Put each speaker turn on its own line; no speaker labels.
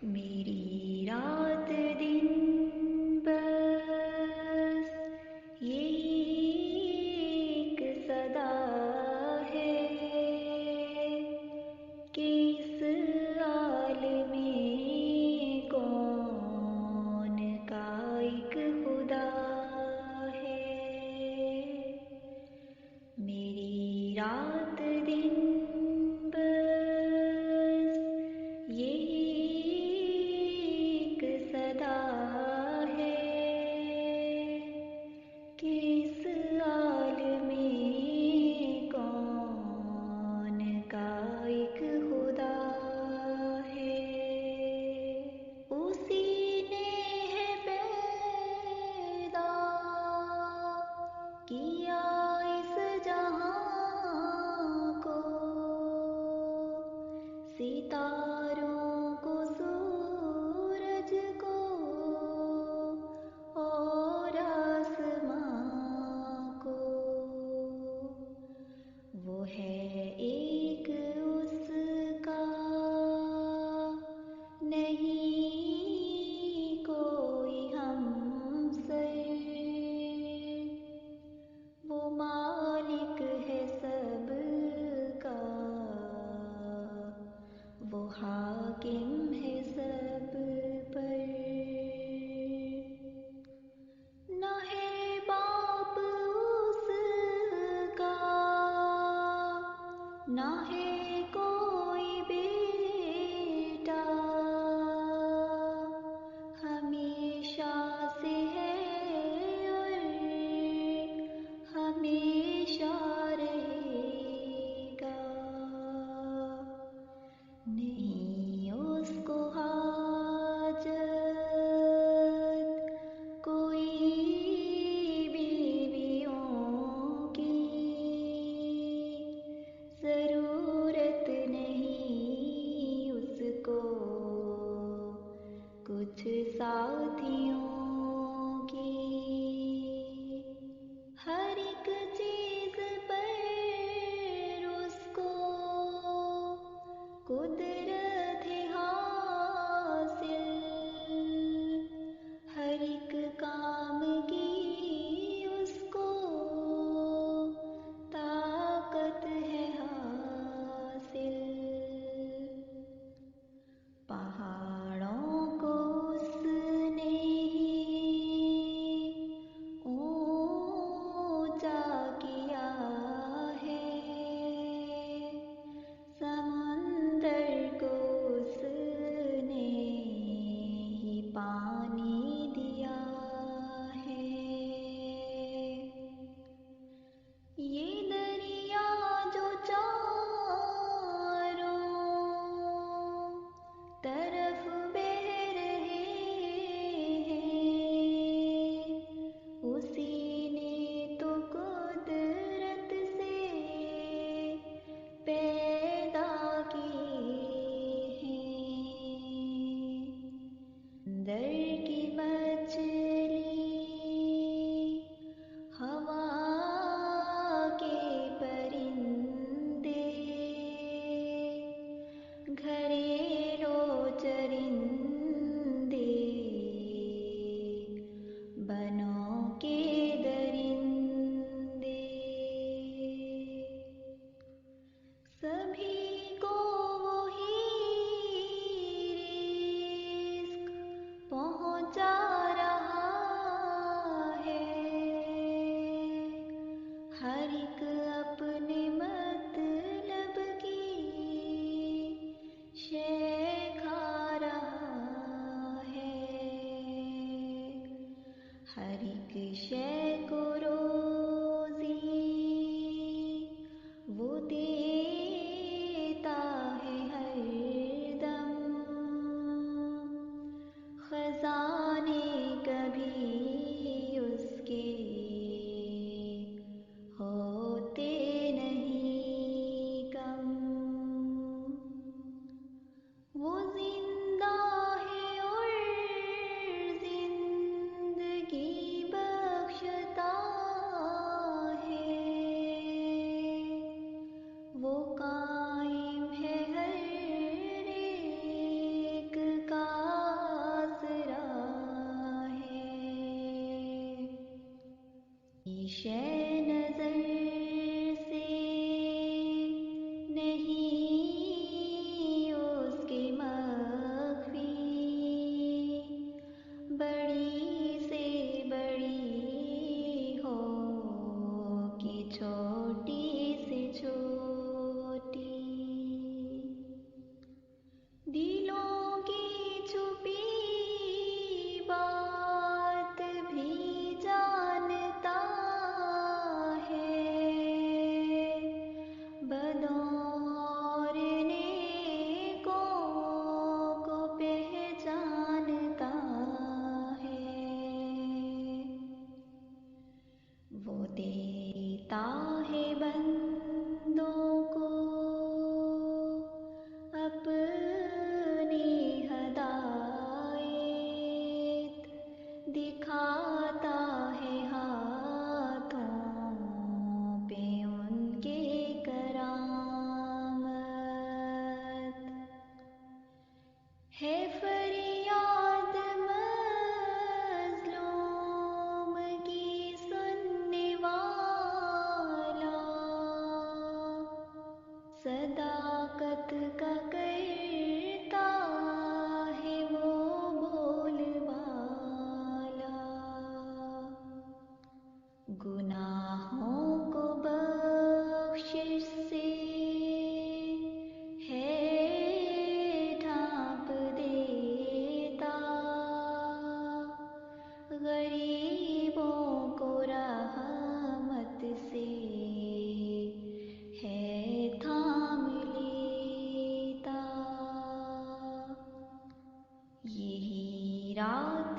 میری رات دن بس یہی ایک صدا ہے کہ اس عالم کون کا ایک خدا ہے۔ میری رات دن بس یہی ایک صدا ہے کہ اس عالم کون کا ایک خدا ہے۔ اسی نے ہے پیدا کیا اس جہاں کو، ستاروں کو، سورج کو اور آسماں کو۔ وہ ہے ایک اس کا نہیں کوئی ہمسر، وہ مالک ہے سب کا، وہ حاکم ہے سب پر۔ نہ ہے باپ اس کا، نہ ہے کوئی بیٹا، ہمیشہ سے ہے اور ہمیشہ رہے گا۔ نہیں اس کو حاجت کوئی بیویوں کی، ضرورت نہیں اس کو کچھ ساتھیوں کی۔ ہر ایک چیز پر اس کو قدرت ہے حاصل، ہر ایک کام کی اس کو طاقت ہے حاصل۔ پہاڑوں کو اس نے ہی اونچا کیا ہے، سمندر کو اس نے ہی پانی دیا ہے۔ یہ دریا جو چاروں طرف بہہ رہے ہیں، اسی نے تو قدرت سے پیدا کیے ہیں۔ اندر کی مچھلی، ہوا کے پرندے، گھریلو چرندے، بنوں کے درندے، سبھی کو وہی رزق پہنچا رہا ہے، ہر ایک اپنے مطلب کی شے کھا رہا ہے، ہر ایک شے کو روزی وہ دیتا ہے ہر دم، خزانے کبھی اس کے ہوتے نہیں کم۔ وہ زندہ ہے اور زندگی بخش شے نظر سے نہیں اس کی مخفی، بڑی سے بڑی ہو کہ چھوٹی سے چھوٹی، دلوں کی چھپی بات بھی جانتا ہے، بدوں اور نیکوں کو پہچانتا ہے، وہ دیتا ہے بندوں کو اپنی ہدایت، دکھاتا ہے ہاتھوں پہ ان کے کرامت، ہے فریاد مظلوم کی سننے والا، صداقت کا کرتا ہے وہ بول بالا، گناہوں کو بخشش سے ہے ڈھانپ دیتا، غریبوں کو رحمت سے ہے تھام لیتا، یہی رات